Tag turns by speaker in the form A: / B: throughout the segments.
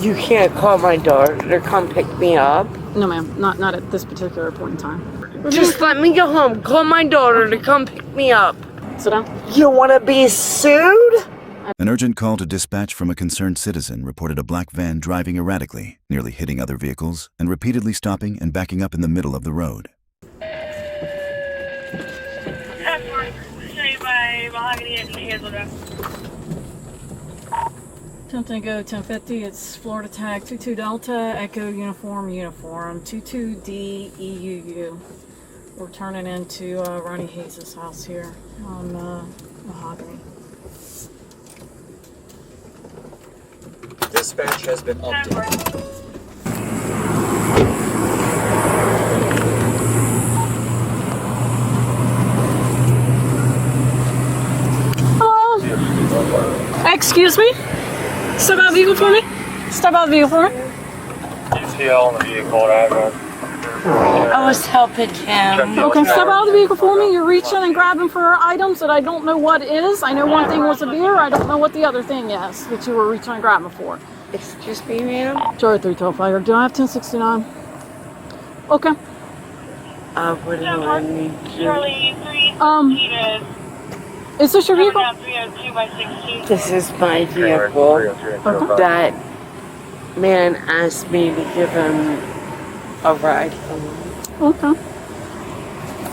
A: You can't call my daughter to come pick me up.
B: No, ma'am. Not at this particular point in time.
A: Just let me go home. Call my daughter to come pick me up.
B: Sit down.
A: You want to be sued?
C: An urgent call to dispatch from a concerned citizen reported a black van driving erratically, nearly hitting other vehicles, and repeatedly stopping and backing up in the middle of the road.
B: Attempting to go 1050. It's Florida tag 22 Delta Echo Uniform 22D EUU. We're turning into Ronnie Hayes' house here on Mahogany.
D: Dispatch has been updated.
B: Hello? Excuse me? Step out of the vehicle for me? Step out of the vehicle for me?
E: ETL on the vehicle driver.
A: I was helping him.
B: Okay, step out of the vehicle for me. You're reaching and grabbing for items that I don't know what is. I know one thing was a beer. I don't know what the other thing is that you were reaching and grabbing for.
A: Excuse me, ma'am?
B: Charlie 312 Fire. Do I have 1069? Okay.
A: I wouldn't let me
F: Charlie 3
B: Is this your vehicle?
F: 302 by 16.
A: This is my vehicle. That man asked me to give him a ride home.
B: Okay.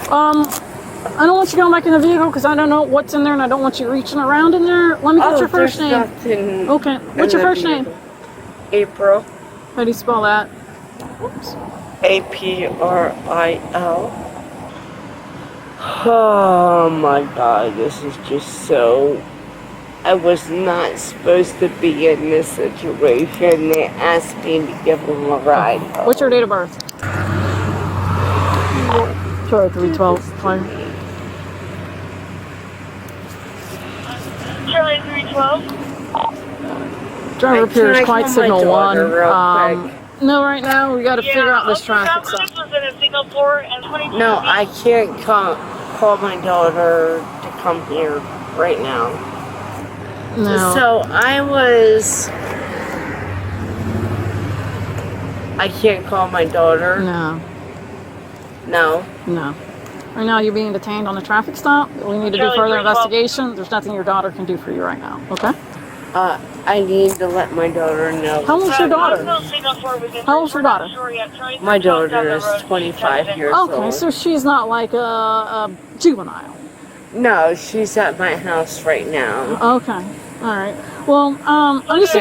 B: I don't want you going back in the vehicle because I don't know what's in there and I don't want you reaching around in there. Let me get your first name.
A: Nothing.
B: Okay. What's your first name?
A: April.
B: How do you spell that? Oops.
A: April. Oh my god, this is just so... I was not supposed to be in this situation. They asked me to give them a ride home.
B: What's your date of birth? Charlie 312 Fire.
F: Charlie 312.
B: Driver appears quite
A: call my
B: signal
A: daughter
B: 1.
A: real quick?
B: No, right now we got to figure out this traffic stuff.
F: Was in a signal 4 and 22.
A: No, I can't call my daughter to come here right now.
B: No.
A: So I can't call my daughter.
B: No.
A: No.
B: No. Right now you're being detained on a traffic stop. We need to do
F: Charlie
B: further
F: 312.
B: investigation. There's nothing your daughter can do for you right now. Okay?
A: I need to let my daughter know.
B: How old's your daughter? How old's your daughter?
A: My daughter is 25 years old.
B: Okay, so she's not like a juvenile.
A: No, she's at my house right now.
B: Okay. All right. Well, I'm just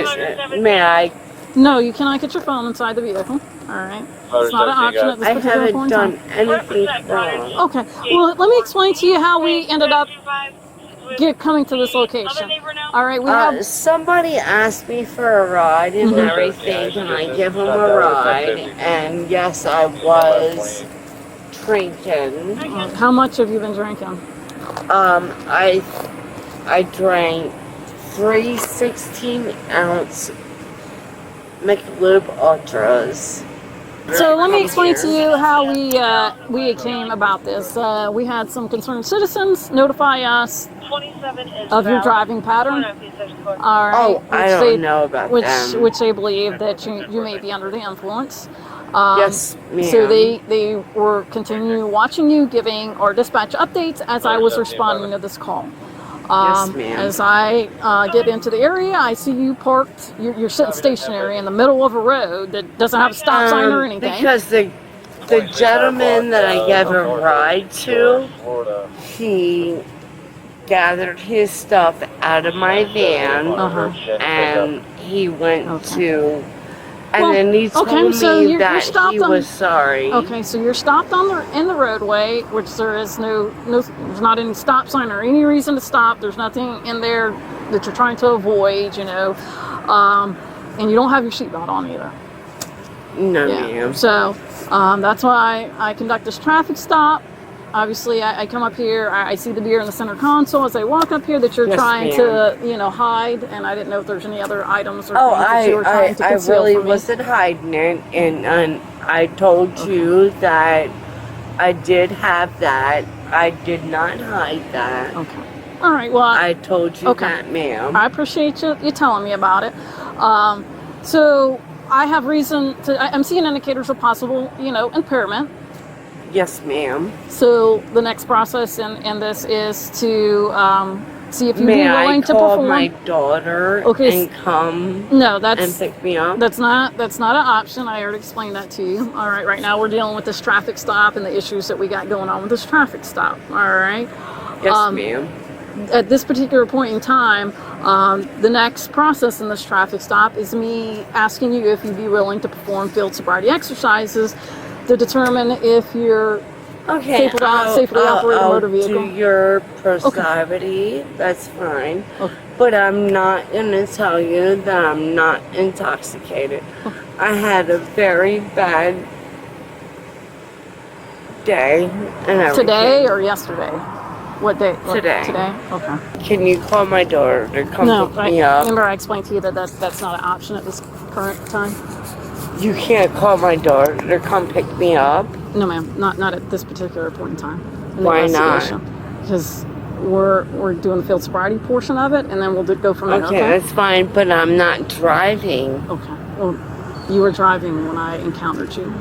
A: May I?
B: No, you cannot get your phone inside the vehicle. All right. It's not an option at this
A: I
B: particular
A: haven't
B: point in
A: done
B: time.
A: anything wrong.
B: Okay. Well, let me explain to you how we ended up coming to this location. All right. We have.
A: Somebody asked me for a ride and everything, and I give them a ride. And yes, I was drinking.
B: How much have you been drinking?
A: I drank 3 16-ounce Michelob Ultras.
B: So let me explain to you how we came about this. We had some concerned citizens notify us
F: 27 is
B: of your
F: valid.
B: driving pattern. All right.
A: Oh, I don't know about them.
B: Which they believe that you may be under the influence.
A: Yes, ma'am.
B: So they were continuing watching you, giving or dispatch updates as I was responding to this call.
A: Yes, ma'am.
B: As I get into the area, I see you parked. You're sitting stationary in the middle of a road that doesn't have a stop sign or anything.
A: Because the gentleman that I gave a ride to, he gathered his stuff out of my van and he went to... And then he told me that he was sorry.
B: Okay, so you're stopped in the roadway, which there is there's not any stop sign or any reason to stop. There's nothing in there that you're trying to avoid, and you don't have your seatbelt on either.
A: No, ma'am.
B: So that's why I conduct this traffic stop. Obviously, I come up here, I see the beer in the center console as I walk up here that you're trying to, hide, and I didn't know if there's any other items or things that you were trying to conceal
A: I really
B: from me.
A: wasn't hiding it, and I told you that I did have that. I did not hide that.
B: Okay. All right, well...
A: I told you that, ma'am.
B: I appreciate you telling me about it. So I have reason to. I'm seeing indicators of possible, impairment.
A: Yes, ma'am.
B: So the next process in this is to see if you'd be
A: May I
B: willing to
A: call
B: perform.
A: my daughter
B: Okay,
A: and come
B: No,
A: and pick me up?
B: that's not an option. I already explained that to you. All right, right now we're dealing with this traffic stop and the issues that we got going on with this traffic stop. All right.
A: Yes, ma'am.
B: At this particular point in time, the next process in this traffic stop is me asking you if you'd be willing to perform field sobriety exercises to determine if you're
A: Okay,
B: safely operate a motor vehicle.
A: do your sobriety. That's fine.
B: Okay.
A: But I'm not going to tell you that I'm not intoxicated. I had a very bad day and everything.
B: Today or yesterday? What day?
A: Today.
B: Today? Okay.
A: Can you call my daughter to come pick me up?
B: Remember I explained to you that's not an option at this current time?
A: You can't call my daughter to come pick me up?
B: No, ma'am. Not at this particular point in time. In the
A: Why not?
B: investigation. Because we're doing the field sobriety portion of it, and then we'll go from there.
A: Okay, that's fine, but I'm not driving.
B: Okay. Well, you were driving when I encountered you.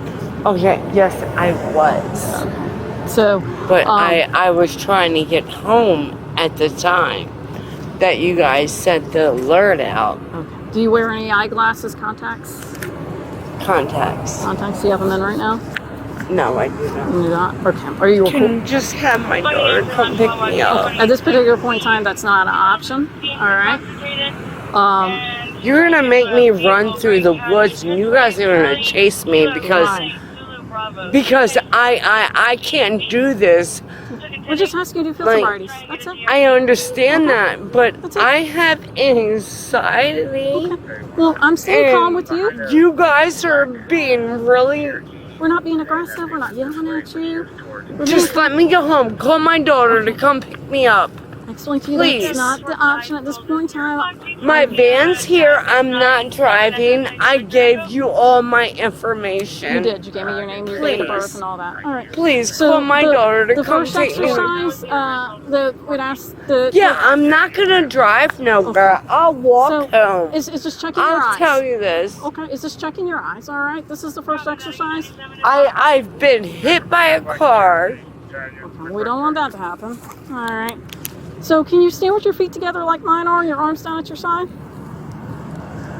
A: Okay, yes, I was.
B: Okay. So.
A: But I was trying to get home at the time that you guys sent the alert out.
B: Okay. Do you wear any eyeglasses, contacts?
A: Contacts.
B: Contacts? Do you have them in right now?
A: No, I do not.
B: You do not? Okay. Are you
A: Can you just have my daughter come pick me up?
B: At this particular point in time, that's not an option. All right.
A: You're gonna make me run through the woods, and you guys are gonna chase me because I can't do this.
B: We're just asking you to do field sobrieties. That's it.
A: I understand that, but
B: That's it.
A: I have anxiety.
B: Okay. Well, I'm staying calm with you.
A: You guys are being really.
B: We're not being aggressive. We're not yelling at you.
A: Just let me go home. Call my daughter to come pick me up.
B: I explained to you
A: Please.
B: that's not the option at this point in time.
A: My van's here. I'm not driving. I gave you all my information.
B: You did. You gave me your name, your date of birth,
A: Please.
B: and all that. All right.
A: Please call my daughter to
B: the
A: come
B: first
A: take me.
B: exercise, we'd ask
A: Yeah, I'm not gonna drive no, girl. I'll walk home.
B: Is just checking your eyes.
A: I'll tell you this.
B: Okay, is this checking your eyes? All right. This is the first exercise.
A: I've been hit by a car.
B: Okay, we don't want that to happen. All right. So can you stand with your feet together like mine are and your arms down at your side?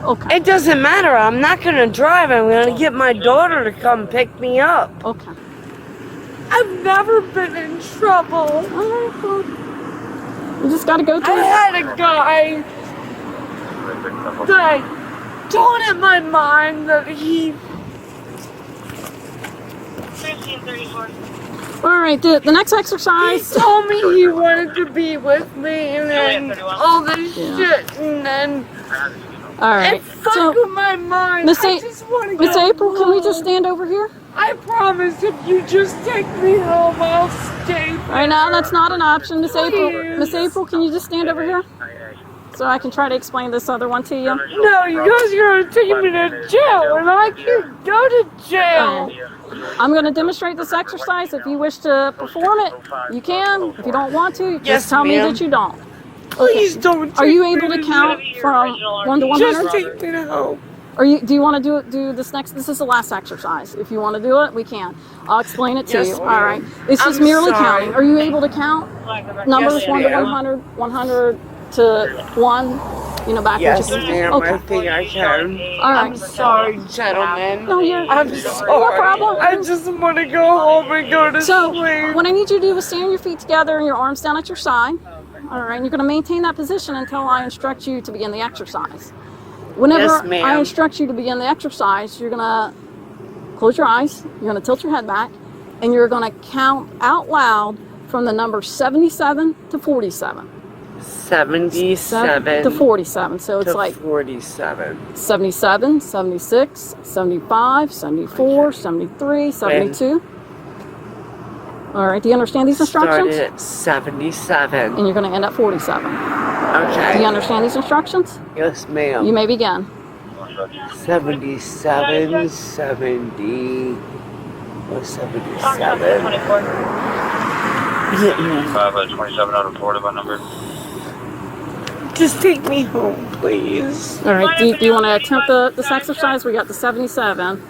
B: Okay.
A: It doesn't matter. I'm not gonna drive. I'm gonna get my daughter to come pick me up.
B: Okay.
A: I've never been in trouble.
B: All right, well, you just got to go through
A: I
B: it.
A: had a guy that I told in my mind that he
F: 1534.
B: All right, the next exercise.
A: told me he wanted to be with me and then all this
B: Yeah.
A: shit and then
B: All right.
A: it fucked with my mind.
B: Miss
A: I just want to
B: Miss
A: go
B: April, can we just
A: home.
B: stand over here?
A: I promise if you just take me home, I'll stay.
B: All right, now that's not an option, Miss April.
A: Please.
B: Miss April, can you just stand over here so I can try to explain this other one to you?
A: No, you guys are gonna take me to jail, and I can go to jail.
B: I'm going to demonstrate this exercise. If you wish to perform it, you can. If you don't want to, just
A: Yes,
B: tell me
A: ma'am.
B: that you don't.
A: Please don't.
B: Are
A: take
B: you
A: me
B: able to count from 1 to 100?
A: Just take me to home.
B: Do you want to do this next? This is the last exercise. If you want to do it, we can. I'll explain it to
A: Yes,
B: you.
A: ma'am.
B: All right. It's just
A: I'm
B: merely
A: sorry.
B: counting. Are you able to count numbers
A: Yes,
B: 1 to
A: ma'am.
B: 100, 100 to 1? Backwards.
A: Yes, ma'am. I
B: Okay.
A: think I can.
B: All right.
A: I'm sorry, gentlemen.
B: No, you're.
A: I'm sorry.
B: No problem.
A: I just want to go home and go to
B: So,
A: sleep.
B: what I need you to do is stand your feet together and your arms down at your side. All right, and you're going to maintain that position until I instruct you to begin the exercise. Whenever
A: Yes, ma'am.
B: I instruct you to begin the exercise, you're going to close your eyes, you're going to tilt your head back, and you're going to count out loud from the number 77 to 47.
A: 77
B: to 47. So it's
A: to
B: like
A: 47.
B: 77, 76, 75, 74, 73, 72. All right, do you understand these instructions?
A: Started at 77.
B: And you're going to end at 47. Do
A: Okay.
B: you understand these instructions?
A: Yes, ma'am.
B: You may begin.
A: 77, 70, or 77.
F: 24.
A: Yeah,
E: 27 out of Florida, my number.
A: Just take me home, please.
B: All right. Do you want to attempt this exercise? We got the 77.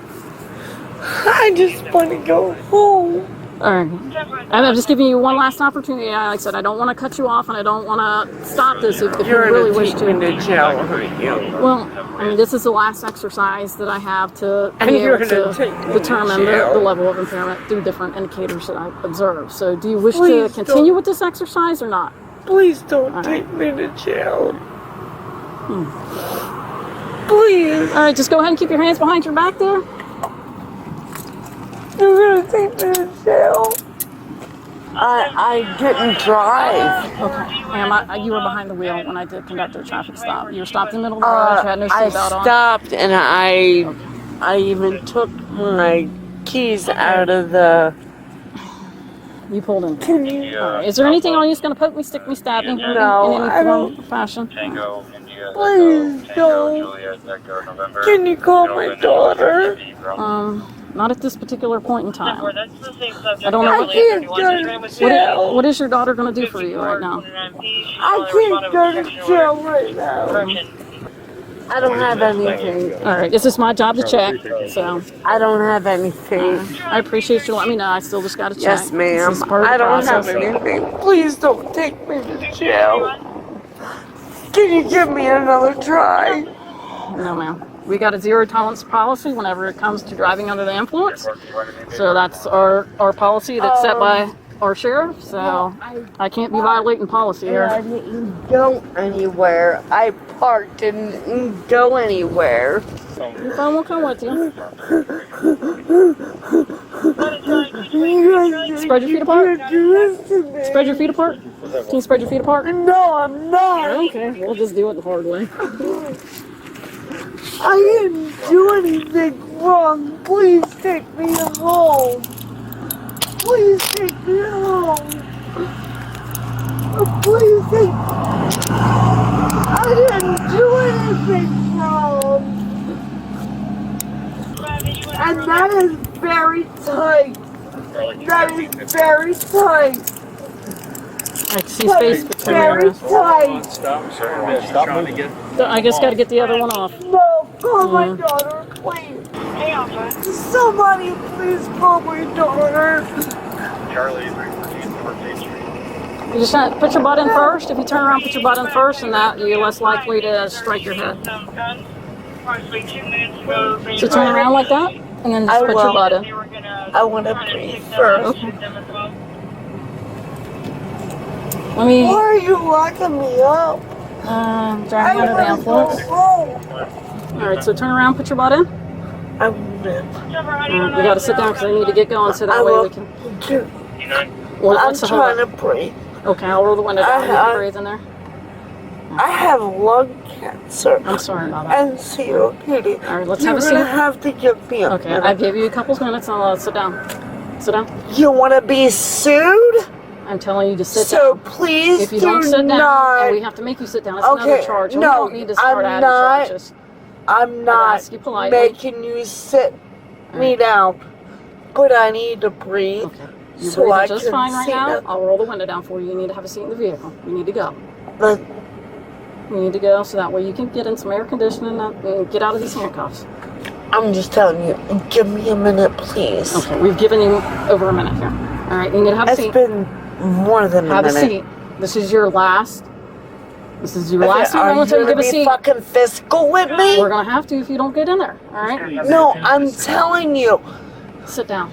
A: I just want to go home.
B: All right. I'm just giving you one last opportunity. Like I said, I don't want to cut you off, and I don't want to stop this if you really wish to.
A: You're going to take me to jail, aren't you?
B: Well, I mean, this is the last exercise that I have to be
A: you're
B: able
A: gonna
B: to
A: take me to
B: determine
A: jail.
B: the level of impairment through different indicators that I've observed. So do you wish to
A: Please
B: continue
A: don't.
B: with this exercise or not?
A: Please don't take me to jail. Please.
B: All right, just go ahead and keep your hands behind your back there.
A: You're going to take me to jail. I didn't drive.
B: Okay. Ma'am, you were behind the wheel when I did conduct a traffic stop. You were stopped in the middle of the road. You had no
A: I
B: seatbelt on.
A: stopped and I even took my keys out of the...
B: You pulled in.
A: Can you...
B: All right. Is there anything on you that's going to poke me, stick me, stab me?
A: No,
B: in any
A: I
B: form or fashion?
E: Tango, India,
A: Please
E: Tango,
A: don't.
E: Juliet, Echo, November.
A: Can you call my daughter?
B: Not at this particular point in time.
F: That's the same subject.
B: I don't know.
A: I can't go to jail.
B: What is your daughter going to do for you right now?
A: I can't go to jail right now. I don't have anything.
B: All right, this is my job to check, so
A: I don't have anything.
B: I appreciate you letting me know. I still just got to check.
A: Yes, ma'am.
B: This is part of
A: I
B: the
A: don't have
B: process.
A: anything. Please don't take me to jail. Can you give me another try?
B: No, ma'am. We got a zero tolerance policy whenever it comes to driving under the influence. So that's our policy that's set by our sheriff. So I can't be violating policy
A: I
B: here.
A: didn't go anywhere. I parked and didn't go anywhere.
B: Your phone will come with you. Spread your feet apart. Spread your feet apart. Can you spread your feet apart?
A: No, I'm not.
B: Okay, we'll just do it the hard way.
A: I didn't do anything wrong. Please take me home. Please take me home. Please take... I didn't do anything wrong. And that is very tight. That is very tight.
B: I can see his face
A: That is
B: between
A: very
B: your
A: tight.
B: I just got to get the other one off.
A: No, call my daughter, please.
F: Hey, Alpha.
A: Somebody please call my daughter.
E: Charlie, 314 North Main Street.
B: You just have to put your butt in first. If you turn around, put your butt in first, and that you're less likely to strike your head. So turn around like that, and then just
A: I
B: put your
A: will.
B: butt in.
A: I want to breathe first.
B: Okay. Let me.
A: Why are you locking me up?
B: Driving under the
A: want to go
B: influence.
A: home.
B: All right, so turn around, put your butt in.
A: I want
B: We got to sit down because I need to get going, so that way we can. Well,
A: I'm
B: what's the
A: trying
B: hold?
A: to breathe.
B: Okay, I'll roll the window down. You can breathe in there.
A: I have lung cancer
B: I'm sorry about that.
A: and COPD.
B: All right, let's
A: You're
B: have a
A: gonna
B: seat.
A: have to give me a
B: Okay,
A: minute.
B: I gave you a couple minutes. I'll sit down. Sit down.
A: You want to be sued?
B: I'm telling you to sit
A: So
B: down.
A: please
B: If you
A: do
B: don't sit down,
A: not.
B: and we have to make you sit down, it's another
A: Okay,
B: charge. And
A: no,
B: we don't need to start
A: I'm
B: adding
A: not
B: charges.
A: I'm not
B: ask you politely.
A: making you sit me down, but I need to breathe.
B: Okay. You're
A: So I
B: breathing just
A: can
B: fine right
A: see
B: now.
A: that.
B: I'll roll the window down for you. You need to have a seat in the vehicle. You need to go.
A: But
B: You need to go so that way you can get in some air conditioning and get out of these handcuffs.
A: I'm just telling you, give me a minute, please.
B: Okay, we've given you over a minute here. All right, you need to have a
A: It's
B: seat.
A: been more than
B: Have
A: a
B: a
A: minute.
B: seat. This is your last. This is your
A: Okay,
B: last
A: are
B: time
A: you
B: until you
A: gonna
B: give a
A: be
B: seat.
A: fucking physical with me?
B: We're gonna have to if you don't get in there. All right,
A: No, I'm telling you.
B: sit down.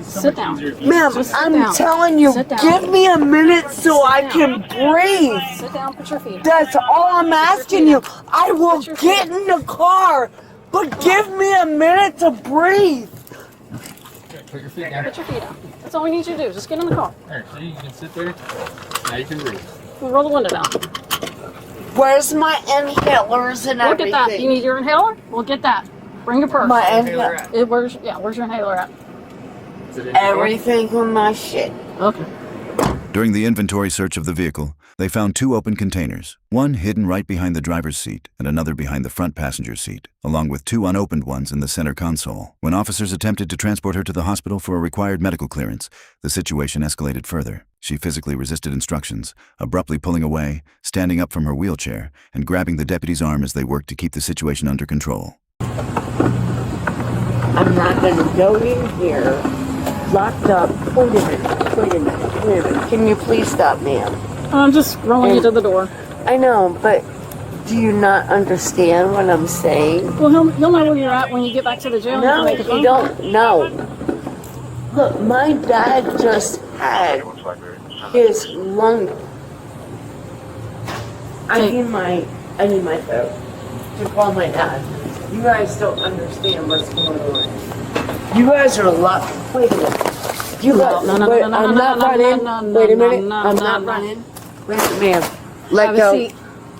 B: Sit down.
A: Ma'am,
B: Just sit
A: I'm
B: down.
A: telling you,
B: Sit down.
A: give me a minute so I
B: down.
A: can breathe.
B: Sit down. Put your feet.
A: That's all I'm asking you. I will
B: Put your feet
A: get in the car, but give me a minute to breathe.
G: Put your feet down.
B: Put your feet down. That's all we need you to do. Just get in the car.
G: There, see, you can sit there. Now you can breathe.
B: We'll roll the window down.
A: Where's my inhalers and
B: We'll
A: everything?
B: get that. You need your inhaler? We'll get that. Bring your purse.
A: My inhaler.
B: Where's your inhaler at?
G: Is it in the car?
A: Everything on my shit.
B: Okay.
C: During the inventory search of the vehicle, they found 2 open containers, one hidden right behind the driver's seat and another behind the front passenger seat, along with 2 unopened ones in the center console. When officers attempted to transport her to the hospital for a required medical clearance, the situation escalated further. She physically resisted instructions, abruptly pulling away, standing up from her wheelchair, and grabbing the deputy's arm as they worked to keep the situation under control.
A: I'm not going to go in here locked up. Wait a minute. Can you please stop, ma'am?
B: I'm just rolling you to the door.
A: I know, but do you not understand what I'm saying?
B: Well, he'll know where you're at when you get back to the jail.
A: No,
B: and you can
A: you
B: make a phone call.
A: don't know. Look, my dad just had his lung. I need my phone to call my dad. You guys don't understand what's going on. You guys are a lot. Wait a minute. You guys.
B: No,
A: Wait, I'm not running. Wait a minute. I'm not
B: no.
A: running. Wait a minute, ma'am. Let
B: Have
A: go.
B: a seat.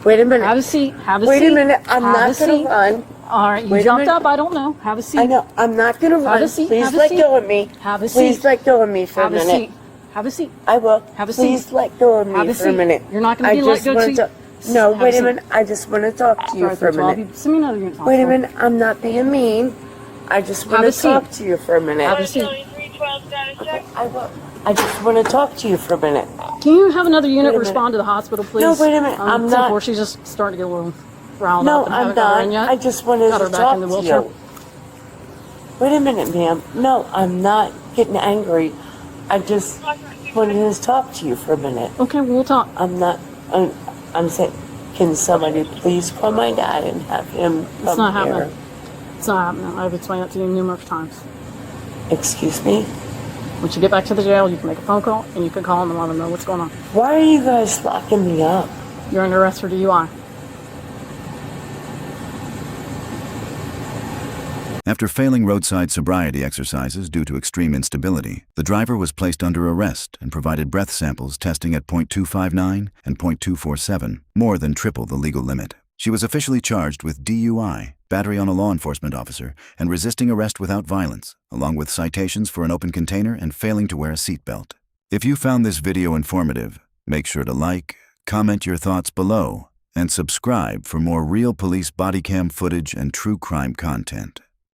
A: Wait a minute.
B: Have a seat. Have a seat.
A: Wait a minute. I'm
B: Have
A: not
B: a
A: gonna
B: seat.
A: run.
B: All right, you
A: Wait a
B: jumped
A: minute.
B: up. I don't know. Have a seat.
A: I know. I'm not gonna run.
B: a seat,
A: Please
B: have a
A: let
B: seat.
A: go of me.
B: Have a
A: Please
B: seat.
A: let go of me for
B: Have
A: a
B: a
A: minute.
B: seat. Have a seat.
A: I will.
B: Have a
A: Please
B: seat.
A: let go of
B: Have
A: me
B: a
A: for a
B: seat.
A: minute.
B: You're not going to be let go to.
A: No,
B: Have a
A: wait a
B: seat.
A: minute. I just want to talk to you for a minute.
B: Send me another unit.
A: Wait a minute. I'm not being mean. I just want
B: Have
A: to
B: a seat.
A: talk to you for a minute.
B: Have a seat.
F: 312 status check.
A: I will. I just want to talk to you for a minute.
B: Can you have another unit
A: Wait a
B: respond to the hospital, please?
A: No, wait a minute. I'm not-
B: Before she's just starting to get a little riled
A: No,
B: up. And
A: I'm
B: haven't got her in
A: not.
B: yet.
A: I just wanted
B: Got her
A: to
B: back
A: talk
B: in the
A: to
B: wheelchair.
A: you. Wait a minute, ma'am. No, I'm not getting angry. I just wanted to talk to you for a minute.
B: Okay, we'll talk.
A: I'm not. I'm saying, can somebody please call my dad and have him come
B: It's not
A: here?
B: happening. It's not happening. I've explained that to you numerous times.
A: Excuse me?
B: Once you get back to the jail, you can make a phone call and you can call them and let them know what's going on.
A: Why are you guys locking me up?
B: You're under arrest for DUI.
C: After failing roadside sobriety exercises due to extreme instability, the driver was placed under arrest and provided breath samples testing at .259 and .247, more than triple the legal limit. She was officially charged with DUI, battery on a law enforcement officer, and resisting arrest without violence, along with citations for an open container and failing to wear a seatbelt. If you found this video informative, make sure to like, comment your thoughts below, and subscribe for more real police body cam footage and true crime content.